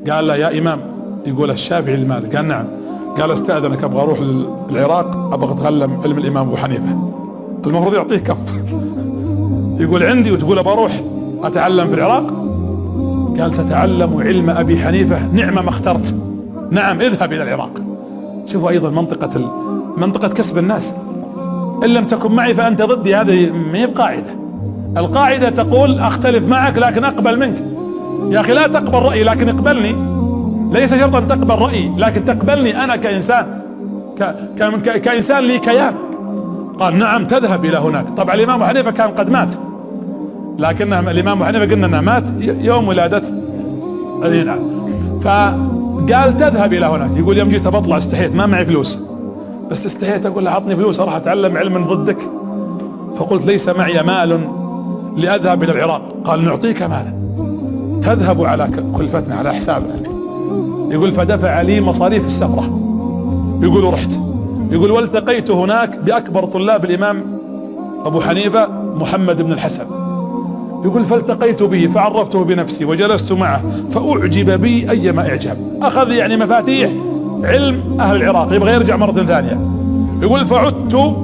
قال له يا إمام، يقول الشافعي لمالك، قال نعم. قال استأذنك أبغى أروح العراق، أبغى أتعلم علم الإمام أبو حنيفة. المفروض يعطيه كف. يقول عندي وتقول أبغى أروح أتعلم في العراق؟ قال تتعلم علم أبي حنيفة، نعم ما اخترت، نعم اذهب إلى العراق. شوفوا أيضا منطقة كسب الناس. إن لم تكن معي فأنت ضدي، هذه ما هي بقاعدة. القاعدة تقول أختلف معك لكن أقبل منك. يا أخي لا تقبل رأيي لكن اقبلني، ليس شرطا تقبل رأيي لكن تقبلني أنا كإنسان، كإنسان لي كيان. قال نعم تذهب إلى هناك. طبعا الإمام أبو حنيفة كان قد مات، لكن الإمام أبو حنيفة قلنا أنه مات يوم ولادته. نعم. فقال تذهب إلى هناك. يقول يوم جيت بطلع استحيت، ما معي فلوس، بس استحيت أقول له أعطني فلوس أروح أتعلم علم ضدك. فقلت ليس معي مال لأذهب إلى العراق. قال نعطيك مالا تذهب على كلفتنا على حسابنا. يقول فدفع لي مصاريف السفرة. يقول ورحت. يقول والتقيت هناك بأكبر طلاب الإمام أبو حنيفة محمد بن الحسن. يقول فالتقيت به فعرفته بنفسي وجلست معه فأعجب بي أيما إعجاب. أخذ يعني مفاتيح علم أهل العراق، يبغى يرجع مرة ثانية. يقول فعدت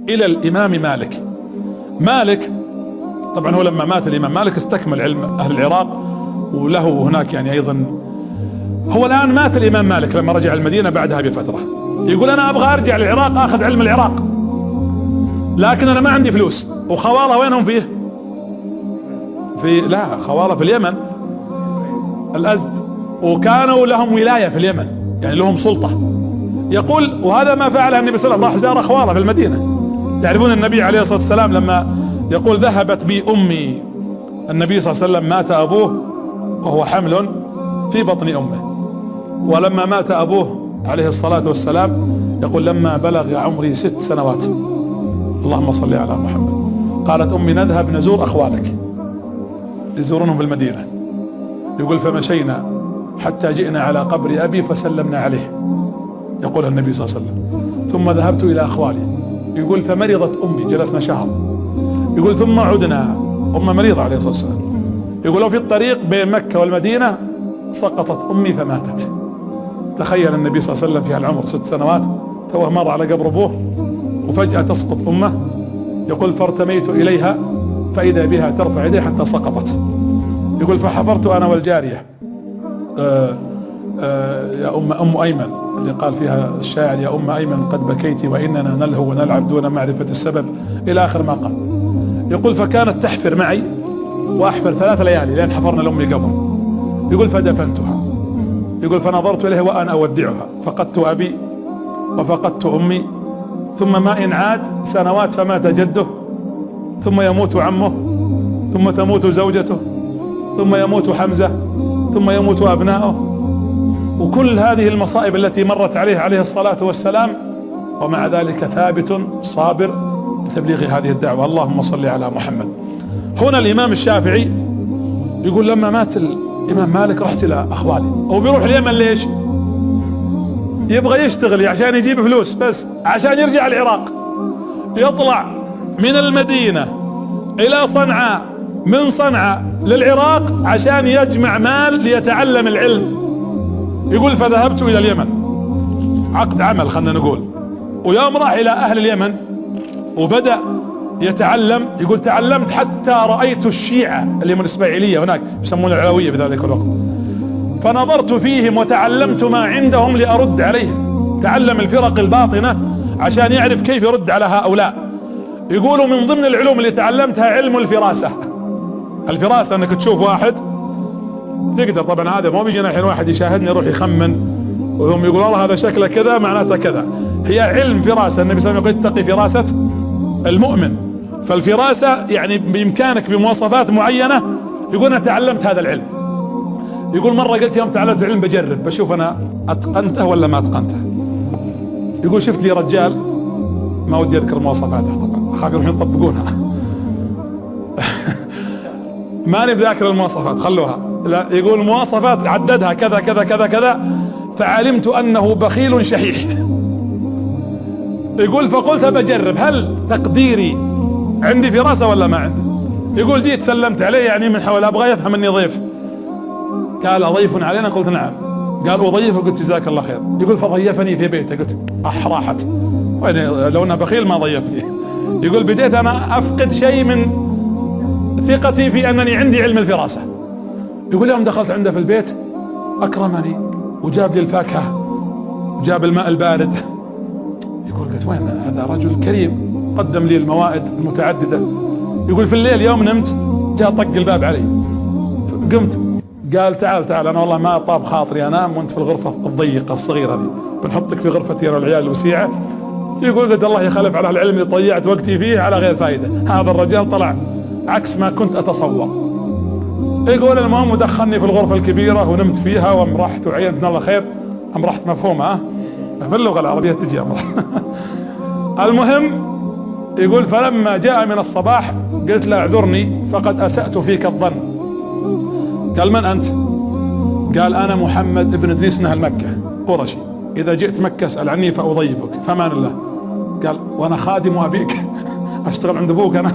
إلى الإمام مالك. طبعا هو لما مات الإمام مالك استكمل علم أهل العراق وله هناك يعني أيضا. هو الآن مات الإمام مالك لما رجع المدينة بعدها بفترة. يقول أنا أبغى أرجع للعراق أخذ علم العراق، لكن أنا ما عندي فلوس. وخوالة وينهم فيه؟ لا خوالة في اليمن الأزد، وكانوا لهم ولاية في اليمن، يعني لهم سلطة. يقول وهذا ما فعله النبي صلى الله عليه وسلم، راح زار خوالة في المدينة. تعرفون النبي عليه الصلاة والسلام لما يقول ذهبت بي أمي، النبي صلى الله عليه وسلم مات أبوه وهو حمل في بطن أمه، ولما مات أبوه عليه الصلاة والسلام يقول لما بلغ عمري 6 سنوات، اللهم صل على محمد، قالت أمي نذهب نزور أخوالك يزورونهم في المدينة. يقول فمشينا حتى جئنا على قبر أبي فسلمنا عليه، يقول النبي صلى الله عليه وسلم، ثم ذهبت إلى أخوالي. يقول فمرضت أمي، جلسنا شهر. يقول ثم عدنا، أم مريضة عليه الصلاة والسلام. يقول وفي الطريق بين مكة والمدينة سقطت أمي فماتت. تخيل النبي صلى الله عليه وسلم في هالعمر 6 سنوات توه مر على قبر أبوه وفجأة تسقط أمه. يقول فارتميت إليها فإذا بها ترفع يديها حتى سقطت. يقول فحفرت أنا والجارية يا أم أيمن اللي قال فيها الشاعر يا أم أيمن قد بكيت وإننا نلهو ونلعب دون معرفة السبب إلى آخر ما قال. يقول فكانت تحفر معي وأحفر 3 ليالي لين حفرنا لأمي قبر. يقول فدفنتها. يقول فنظرت إليها وأنا أودعها، فقدت أبي وفقدت أمي، ثم ما إن عاد سنوات فمات جده، ثم يموت عمه، ثم تموت زوجته، ثم يموت حمزة، ثم يموت أبناؤه. وكل هذه المصائب التي مرت عليه الصلاة والسلام، ومع ذلك ثابت صابر لتبليغ هذه الدعوة. اللهم صل على محمد. هنا الإمام الشافعي يقول لما مات الإمام مالك رحت إلى أخوالي. هو بيروح اليمن ليش؟ يبغى يشتغل عشان يجيب فلوس، بس عشان يرجع العراق يطلع من المدينة إلى صنعاء، من صنعاء للعراق عشان يجمع مال ليتعلم العلم. يقول فذهبت إلى اليمن، عقد عمل خلنا نقول، ويوم راح إلى أهل اليمن وبدأ يتعلم. يقول تعلمت حتى رأيت الشيعة اللي من الإسماعيلية هناك يسمون العلوية بذلك الوقت، فنظرت فيهم وتعلمت ما عندهم لأرد عليهم. تعلم الفرق الباطنة عشان يعرف كيف يرد على هؤلاء. يقولوا من ضمن العلوم اللي تعلمتها علم الفراسة. الفراسة انك تشوف واحد تقدر، طبعا هذا مو بيجينا الحين واحد يشاهدني يروح يخمن وهم يقول والله هذا شكله كذا معناته كذا. هي علم فراسة. النبي صلى الله عليه وسلم يقول اتقي فراسة المؤمن. فالفراسة يعني بإمكانك بمواصفات معينة. يقول أنا تعلمت هذا العلم. يقول مرة قلت يوم تعلمت العلم بجرب بشوف أنا أتقنته ولا ما أتقنته. يقول شفت لي رجال ما ودي أذكر مواصفاته طبعا أخاف يروحون يطبقونها ماني بذاكر المواصفات خلوها. لا يقول مواصفات عددها كذا كذا كذا كذا، فعلمت أنه بخيل شحيح. يقول فقلت بجرب هل تقديري عندي فراسة ولا ما عندي. يقول جيت سلمت عليه يعني من حول ابغى يفهم اني ضيف. قال اضيف علينا؟ قلت نعم. قال اضيف؟ قلت جزاك الله خير. يقول فضيفني في بيته. قلت راحت، لو انه بخيل ما ضيفني. يقول بديت انا افقد شيء من ثقتي في انني عندي علم الفراسة. يقول يوم دخلت عنده في البيت اكرمني وجاب لي الفاكهة وجاب الماء البارد. يقول قلت وين هذا رجل كريم، قدم لي الموائد المتعددة. يقول في الليل يوم نمت جاء طق الباب علي، قمت قال تعال انا والله ما طاب خاطري انام وانت في الغرفة الضيقة الصغيرة دي، بنحطك في غرفتي انا والعيال الوسيعة. يقول قد الله يخلف على العلم اللي ضيعت وقتي فيه على غير فائدة. هذا الرجال طلع عكس ما كنت اتصور. يقول المهم ودخلني في الغرفة الكبيرة ونمت فيها وامرحت وعينت الله خير. امرحت مفهومة في اللغة العربية تجي امرح. المهم يقول فلما جاء من الصباح قلت له اعذرني فقد اسأت فيك الظن. قال من انت؟ قال انا محمد ابن ادريس من اهل مكة قرشي، اذا جئت مكة اسأل عني فاضيفك فامان الله. قال وانا خادم ابيك اشتغل عند ابوك انا.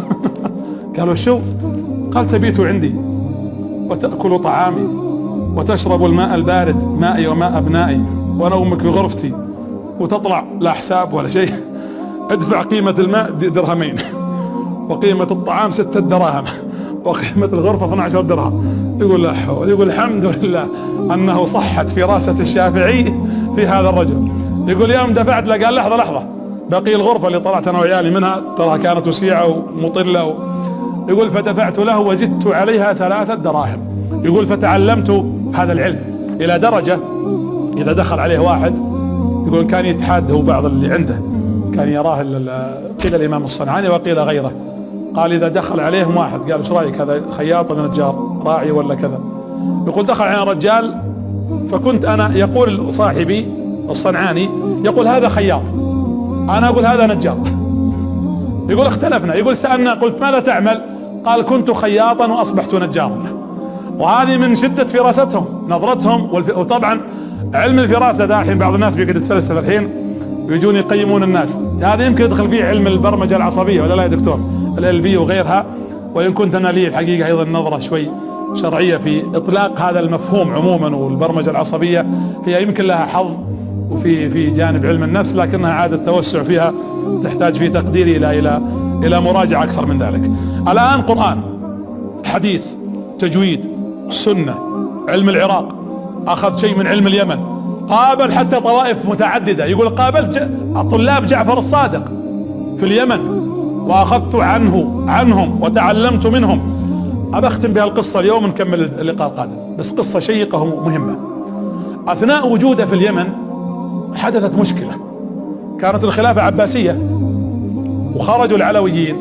قال وشو؟ قال تبيت عندي وتأكل طعامي وتشرب الماء البارد مائي وماء ابنائي ونومك في غرفتي وتطلع لا حساب ولا شيء. ادفع قيمة الماء درهمين وقيمة الطعام 6 دراهم وقيمة الغرفة 12 درهم. يقول لا حول. يقول الحمد لله انه صحت فراسة الشافعي في هذا الرجل. يقول يوم دفعت له قال لحظة بقي الغرفة اللي طلعت انا وعيالي منها ترى كانت وسيعة ومطلة يقول فدفعت له وزدت عليها 3 دراهم. يقول فتعلمت هذا العلم الى درجة اذا دخل عليه واحد يقول كان يتحاده بعض اللي عنده، كان يراه قيل الامام الصنعاني وقيل غيره. قال اذا دخل عليهم واحد قال ايش رايك هذا خياط ولا نجار راعي ولا كذا؟ يقول دخل علينا رجال فكنت انا يقول صاحبي الصنعاني يقول هذا خياط، انا اقول هذا نجار. يقول اختلفنا. يقول سألنا قلت ماذا تعمل؟ قال كنت خياطا واصبحت نجارا. وهذه من شدة فراستهم نظرتهم وطبعا علم الفراسة ده الحين بعض الناس بيقعد يتفلسف الحين ويجون يقيمون الناس. هذا يمكن يدخل فيه علم البرمجة العصبية ولا لا يا دكتور؟ ال وغيرها. وإن كنت أنا لي الحقيقة أيضا نظرة شوي شرعية في إطلاق هذا المفهوم عموما، والبرمجة العصبية هي يمكن لها حظ وفي جانب علم النفس، لكنها عادة توسع فيها تحتاج في تقديري إلى مراجعة أكثر من ذلك. الآن قرآن، حديث، تجويد، سنة، علم العراق، أخذ شيء من علم اليمن، قابل حتى طوائف متعددة. يقول قابلت طلاب جعفر الصادق في اليمن وأخذت عنهم وتعلمت منهم. أختم بها القصة اليوم نكمل اللقاء القادم، بس قصة شيقة ومهمة. أثناء وجوده في اليمن حدثت مشكلة، كانت الخلافة عباسية وخرجوا العلويين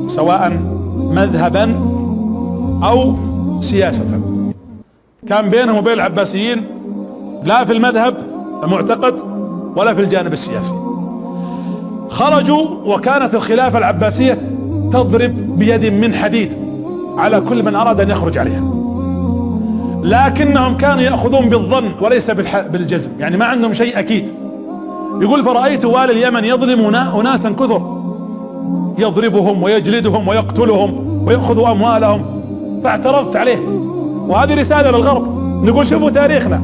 سواء مذهبا أو سياسة، كان بينهم وبين العباسيين لا في المذهب معتقد ولا في الجانب السياسي. خرجوا وكانت الخلافة العباسية تضرب بيد من حديد على كل من أراد أن يخرج عليها، لكنهم كانوا يأخذون بالظن وليس بالجزم، يعني ما عندهم شيء أكيد. يقول فرأيت والي اليمن يظلم أناسا كثر، يضربهم ويجلدهم ويقتلهم ويأخذ أموالهم، فاعترضت عليه. وهذه رسالة للغرب، نقول شوفوا تاريخنا،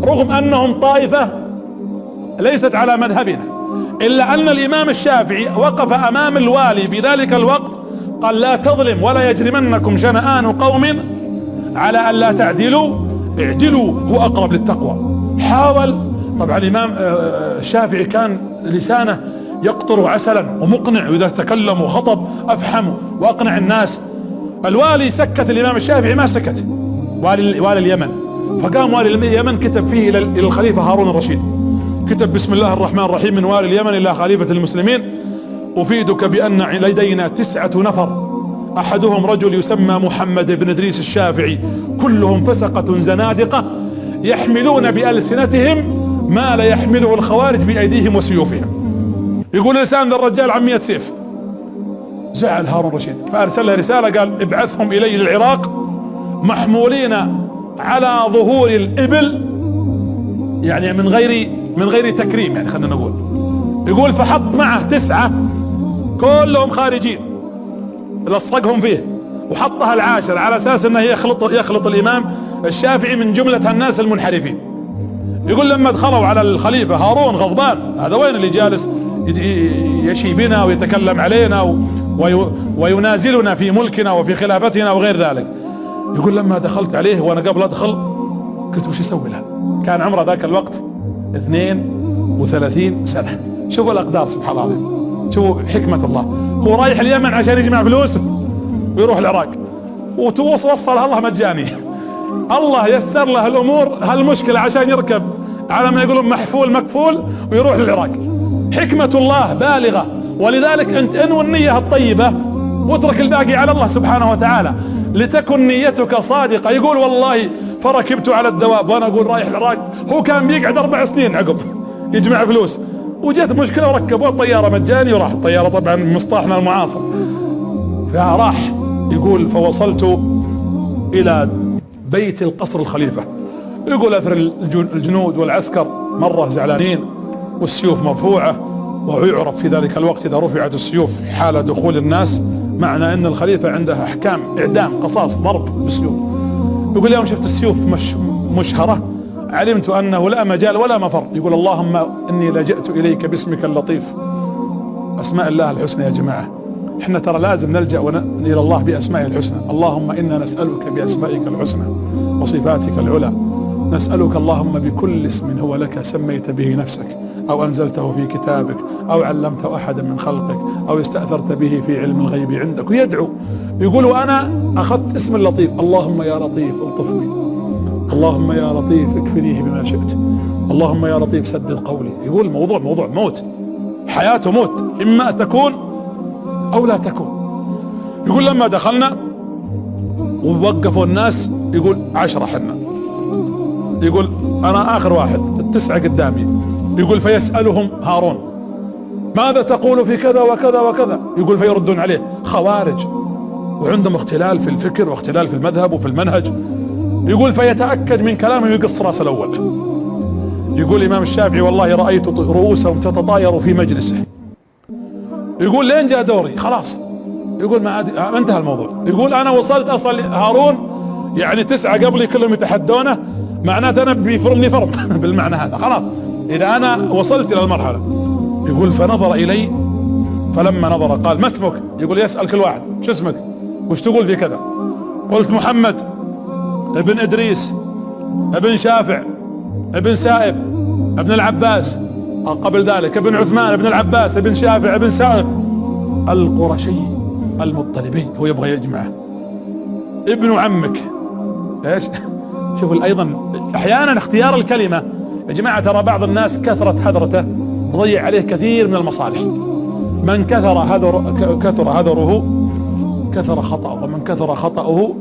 رغم أنهم طائفة ليست على مذهبنا، إلا أن الإمام الشافعي وقف أمام الوالي في ذلك الوقت قال لا تظلم ولا يجرمنكم شنآن قوم على أن لا تعدلوا اعدلوا هو أقرب للتقوى. حاول. طبعا الإمام الشافعي كان لسانه يقطر عسلا ومقنع، وإذا تكلم وخطب أفحم وأقنع الناس. الوالي سكت الإمام الشافعي ما سكت، والي اليمن. فقام والي اليمن كتب فيه إلى الخليفة هارون الرشيد، كتب بسم الله الرحمن الرحيم من والي اليمن إلى خليفة المسلمين: أفيدك بأن لدينا 9 نفر، أحدهم رجل يسمى محمد بن إدريس الشافعي، كلهم فسقة زنادقة يحملون بألسنتهم ما لا يحمله الخوارج بأيديهم وسيوفهم. يقول لسان الرجال عن 100 سيف. زعل هارون الرشيد فأرسل له رسالة قال ابعثهم إلي للعراق محمولين على ظهور الإبل، يعني من غير تكريم، يعني خلينا نقول يقول فحط معه 9 كلهم خارجين لصقهم فيه، وحطها العاشر على اساس انه يخلط الامام الشافعي من جملة الناس المنحرفين. يقول لما دخلوا على الخليفة هارون غضبان، هذا وين اللي جالس يشي بنا ويتكلم علينا وينازلنا في ملكنا وفي خلافتنا وغير ذلك. يقول لما دخلت عليه وانا قبل ادخل قلت وش اسوي له؟ كان عمره ذاك الوقت 32 سنة. شوفوا الاقدار سبحان الله العظيم، شوفوا حكمة الله. هو رايح اليمن عشان يجمع فلوس ويروح العراق، ووصلها الله مجاني. الله يسر له الامور هالمشكلة عشان يركب على ما يقولون محفول مكفول ويروح للعراق. حكمة الله بالغة، ولذلك انت انوي النية الطيبة واترك الباقي على الله سبحانه وتعالى، لتكن نيتك صادقة. يقول والله فركبت على الدواب وانا اقول رايح العراق، هو كان بيقعد 4 سنين عقب يجمع فلوس، وجت مشكلة وركبوا الطيارة مجاني وراح. الطيارة طبعا مصطلحنا المعاصر، فراح. يقول فوصلت الى بيت القصر الخليفة. يقول اثر الجنود والعسكر مرة زعلانين والسيوف مرفوعة، ويعرف في ذلك الوقت اذا رفعت السيوف حال دخول الناس معنى ان الخليفة عنده احكام اعدام قصاص ضرب بالسيوف. يقول يوم شفت السيوف مشهرة علمت انه لا مجال ولا مفر. يقول اللهم اني لجأت اليك باسمك اللطيف. اسماء الله الحسنى يا جماعة، احنا ترى لازم نلجأ الى الله باسمائه الحسنى. اللهم انا نسألك باسمائك الحسنى وصفاتك العلى، نسألك اللهم بكل اسم هو لك سميت به نفسك او انزلته في كتابك او علمته احدا من خلقك او استأثرت به في علم الغيب عندك. ويدعو يقول وانا اخذت اسم اللطيف، اللهم يا لطيف الطف بي، اللهم يا لطيف اكفنيه بما شئت، اللهم يا لطيف سدد قولي. يقول الموضوع موضوع موت، حياته موت، اما تكون او لا تكون. يقول لما دخلنا ووقفوا الناس، يقول 10 حنا، يقول انا اخر واحد، ال9 قدامي. يقول فيسألهم هارون ماذا تقول في كذا وكذا وكذا؟ يقول فيردون عليه خوارج، وعندهم اختلال في الفكر واختلال في المذهب وفي المنهج. يقول فيتأكد من كلامه ويقص راس الاول. يقول الامام الشافعي والله رأيت رؤوسهم تتطاير في مجلسه. يقول لين جاء دوري خلاص، يقول ما عاد انتهى الموضوع. يقول انا وصلت اصل هارون يعني 9 قبلي كلهم يتحدونه، معناته انا بيفرمني فرم بالمعنى هذا خلاص اذا انا وصلت الى المرحلة. يقول فنظر الي، فلما نظر قال ما اسمك؟ يقول يسأل كل واحد شو اسمك وش تقول في كذا؟ قلت محمد ابن ادريس ابن شافع ابن سائب ابن العباس، قبل ذلك ابن عثمان ابن العباس ابن شافع ابن سائب القرشي المطلبي. هو يبغى يجمعه ابن عمك ايش. شوفوا ايضا احيانا اختيار الكلمة يا جماعة، ترى بعض الناس كثرة حذرته تضيع عليه كثير من المصالح. من كثر هذره كثر خطأه، ومن كثر خطأه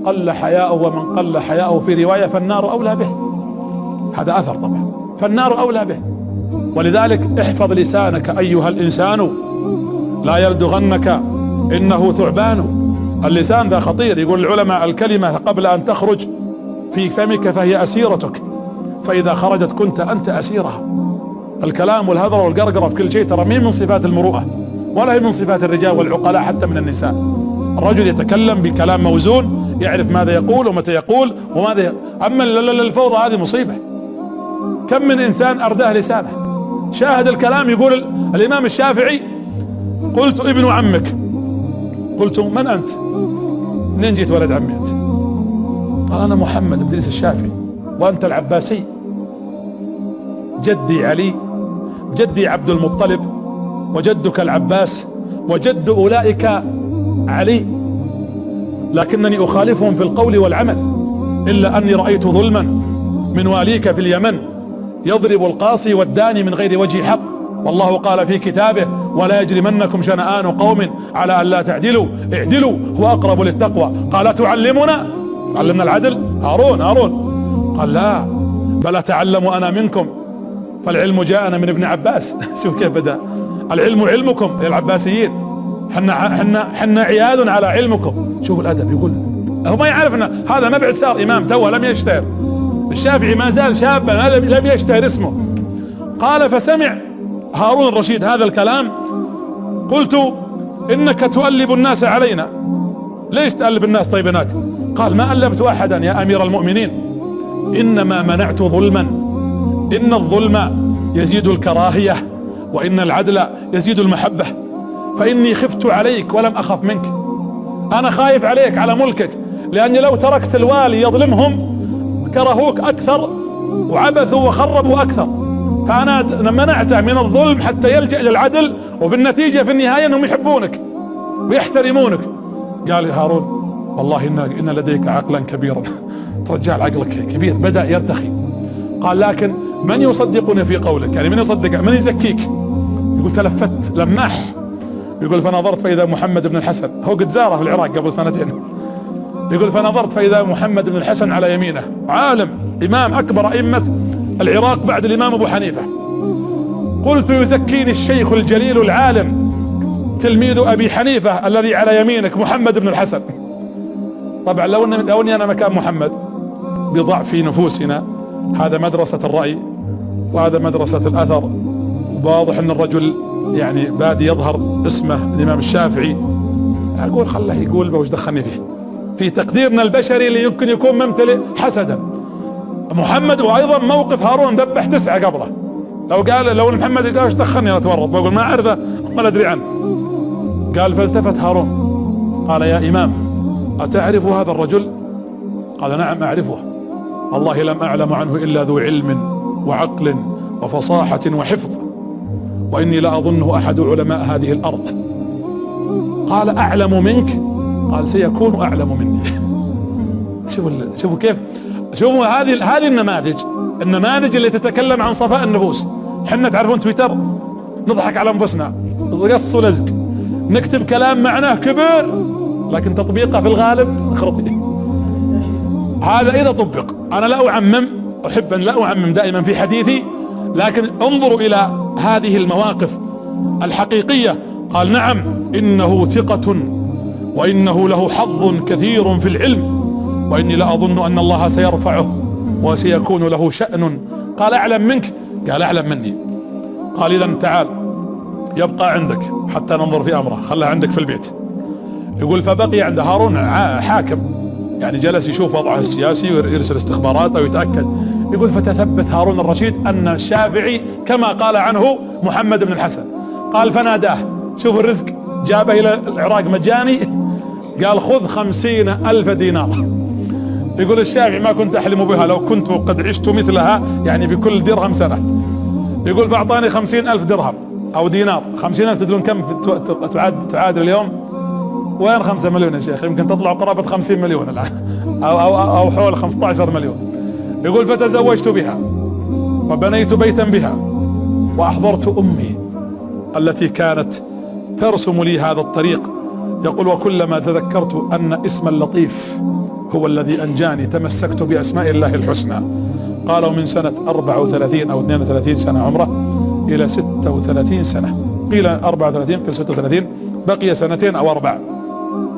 قل حياؤه، ومن قل حياؤه في رواية فالنار أولى به. هذا أثر طبعا، فالنار أولى به. ولذلك احفظ لسانك أيها الإنسان لا يلدغنك إنه ثعبان. اللسان ذا خطير. يقول العلماء الكلمة قبل أن تخرج في فمك فهي أسيرتك، فإذا خرجت كنت أنت أسيرها. الكلام والهذر والقرقرة في كل شيء ترى مين من صفات المروءة، ولا هي من صفات الرجال والعقلاء حتى من النساء. الرجل يتكلم بكلام موزون، يعرف ماذا يقول ومتى يقول وماذا أما الفوضى هذه مصيبة. كم من إنسان أرداه لسانه. شاهد الكلام يقول الإمام الشافعي قلت ابن عمك. قلت من أنت؟ منين جيت ولد عمي أنت؟ قال أنا محمد بن إدريس الشافعي. وأنت العباسي؟ جدي علي، جدي عبد المطلب، وجدك العباس، وجد أولئك علي، لكنني أخالفهم في القول والعمل، إلا أني رأيت ظلما من واليك في اليمن يضرب القاصي والداني من غير وجه حق، والله قال في كتابه ولا يجرمنكم شنآن قوم على أن لا تعدلوا اعدلوا هو أقرب للتقوى. قال تعلمنا؟ علمنا العدل؟ هارون قال لا بل أتعلم أنا منكم، فالعلم جاءنا من ابن عباس. شوف كيف بدأ، العلم علمكم يا العباسيين، حنا عيال على علمكم. شوفوا الأدب. يقول هو ما يعرف أن هذا ما بعد صار إمام، توه لم يشتهر. الشافعي ما زال شابا لم يشتهر اسمه. قال فسمع هارون الرشيد هذا الكلام قلت إنك تؤلب الناس علينا. ليش تألب الناس طيب هناك؟ قال ما ألبت أحدا يا أمير المؤمنين، إنما منعت ظلما، إن الظلم يزيد الكراهية وإن العدل يزيد المحبة، فإني خفت عليك ولم أخف منك. أنا خايف عليك على ملكك، لأني لو تركت الوالي يظلمهم كرهوك أكثر وعبثوا وخربوا أكثر، فأنا منعته من الظلم حتى يلجأ إلى العدل، وفي النتيجة في النهاية أنهم يحبونك ويحترمونك. قال هارون والله إن لديك عقلا كبيرا. رجال عقلك كبير، بدأ يرتخي. قال لكن من يصدقني في قولك؟ يعني من يصدق، من يزكيك؟ يقول تلفت لماح، يقول فنظرت فإذا محمد بن الحسن، هو قد زاره في العراق قبل سنتين، يقول فنظرت فإذا محمد بن الحسن على يمينه، عالم إمام أكبر أئمة العراق بعد الإمام أبو حنيفة. قلت يزكيني الشيخ الجليل العالم تلميذ أبي حنيفة الذي على يمينك محمد بن الحسن. طبعا لو أني أنا مكان محمد بضعف نفوسنا، هذا مدرسة الرأي وهذا مدرسة الأثر، واضح أن الرجل يعني بادي يظهر اسمه الإمام الشافعي، أقول خله يقول وش دخلني فيه، في تقديرنا البشري اللي يمكن يكون ممتلئ حسدا. محمد وأيضا موقف هارون ذبح 9 قبله، لو محمد قال وش دخلني أنا أتورط، بقول ما أعرفه ولا أدري عنه. قال فالتفت هارون قال يا إمام أتعرف هذا الرجل؟ قال نعم أعرفه، والله لم أعلم عنه إلا ذو علم وعقل وفصاحة وحفظ، وإني لأظنه أحد علماء هذه الأرض. قال أعلم منك؟ قال سيكون أعلم مني. شوفوا كيف، شوفوا هذه النماذج اللي تتكلم عن صفاء النفوس. حنا تعرفون تويتر نضحك على أنفسنا قص ولزق، نكتب كلام معناه كبير لكن تطبيقه في الغالب خرطي. هذا إذا طبق، أنا لا أعمم، أحب أن لا أعمم دائما في حديثي، لكن انظروا إلى هذه المواقف الحقيقية. قال نعم إنه ثقة وإنه له حظ كثير في العلم، وإني لأظن أن الله سيرفعه وسيكون له شأن. قال أعلم منك؟ قال أعلم مني. قال إذن تعال يبقى عندك حتى ننظر في أمره، خلها عندك في البيت. يقول فبقي عند هارون حاكم، يعني جلس يشوف وضعه السياسي ويرسل استخبارات أو يتأكد. يقول فتثبت هارون الرشيد أن الشافعي كما قال عنه محمد بن الحسن. قال فناداه، شوف الرزق جابه إلى العراق مجاني، قال خذ 50,000 دينار. يقول الشافعي ما كنت أحلم بها لو كنت قد عشت مثلها، يعني بكل درهم سنة. يقول فأعطاني 50,000 درهم أو دينار. 50,000 تدرون كم تعادل اليوم؟ وين 5 مليون يا شيخ؟ يمكن تطلع قرابة 50 مليون الآن أو حول 15 مليون. يقول فتزوجت بها وبنيت بيتا بها وأحضرت أمي التي كانت ترسم لي هذا الطريق. يقول وكلما تذكرت أن اسم اللطيف هو الذي أنجاني تمسكت بأسماء الله الحسنى. قالوا من سنة 34 أو 32 سنة عمره إلى 36 سنة، قيل 34 قيل 36، بقي 2 أو 4،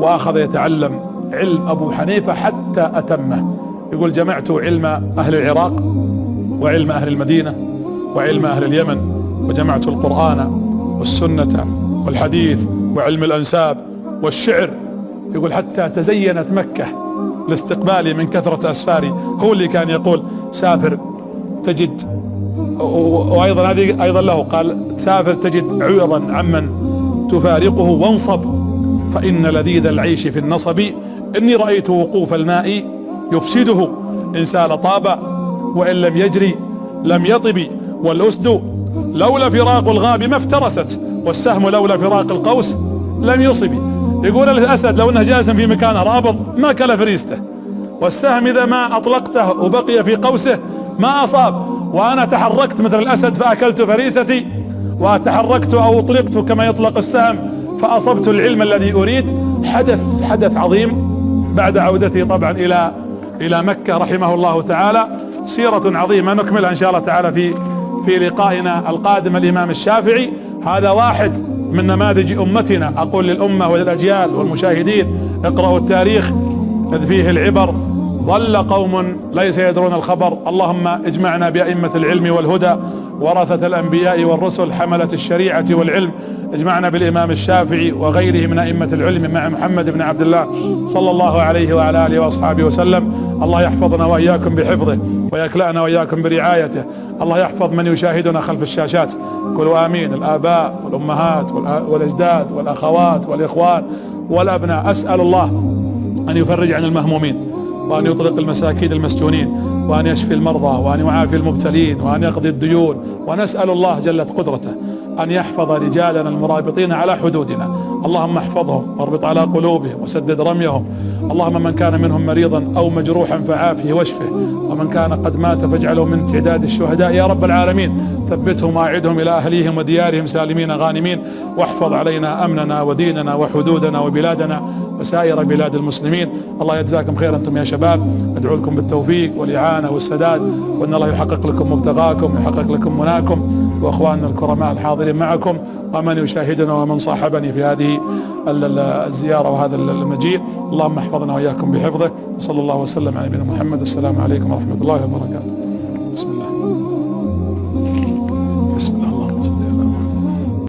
وأخذ يتعلم علم أبو حنيفة حتى أتمه. يقول جمعت علم أهل العراق وعلم أهل المدينة وعلم أهل اليمن، وجمعت القرآن والسنة والحديث وعلم الأنساب والشعر. يقول حتى تزينت مكة لاستقبالي من كثرة أسفاري. هو اللي كان يقول سافر تجد، وأيضا هذه أيضا له قال سافر تجد عوضا عمن تفارقه وانصب، فإن لذيذ العيش في النصب. إني رأيت وقوف الماء يفسده، إن سال طاب وإن لم يجري لم يطب، والأسد لولا فراق الغاب ما افترست، والسهم لولا فراق القوس لم يصب. يقول الأسد لو أنه جالس في مكان رابض ما كل فريسته، والسهم إذا ما أطلقته وبقي في قوسه ما أصاب، وأنا تحركت مثل الأسد فأكلت فريستي، وتحركت أو أطلقت كما يطلق السهم فأصبت العلم الذي أريد. حدث عظيم بعد عودته طبعا إلى مكة رحمه الله تعالى. سيرة عظيمة نكملها إن شاء الله تعالى في لقائنا القادم. الإمام الشافعي هذا واحد من نماذج أمتنا. أقول للأمة وللأجيال والمشاهدين اقرأوا التاريخ إذ فيه العبر ضل قوم ليس يدرون الخبر. اللهم اجمعنا بأئمة العلم والهدى ورثة الأنبياء والرسل حملة الشريعة والعلم. اجمعنا بالإمام الشافعي وغيره من أئمة العلم مع محمد بن عبد الله صلى الله عليه وعلى آله وأصحابه وسلم. الله يحفظنا وإياكم بحفظه ويكلأنا وإياكم برعايته. الله يحفظ من يشاهدنا خلف الشاشات. قولوا آمين. الآباء والأمهات والأجداد والأخوات والإخوان والأبناء، أسأل الله أن يفرج عن المهمومين، وأن يطلق المساكين المسجونين، وأن يشفي المرضى، وأن يعافي المبتلين، وأن يقضي الديون. ونسأل الله جلت قدرته أن يحفظ رجالنا المرابطين على حدودنا. اللهم احفظهم واربط على قلوبهم وسدد رميهم. اللهم من كان منهم مريضا أو مجروحا فعافه واشفه، ومن كان قد مات فاجعله من تعداد الشهداء يا رب العالمين. ثبتهم واعدهم إلى أهليهم وديارهم سالمين غانمين. واحفظ علينا أمننا وديننا وحدودنا وبلادنا وسائر بلاد المسلمين. الله يجزاكم خير أنتم يا شباب. أدعو لكم بالتوفيق والإعانة والسداد، وأن الله يحقق لكم مبتغاكم ويحقق لكم مناكم، وأخواننا الكرماء الحاضرين معكم ومن يشاهدنا ومن صاحبني في هذه الزيارة وهذا المجيء. اللهم احفظنا وإياكم بحفظه، وصلى الله وسلم على نبينا محمد. السلام عليكم ورحمة الله وبركاته. بسم الله.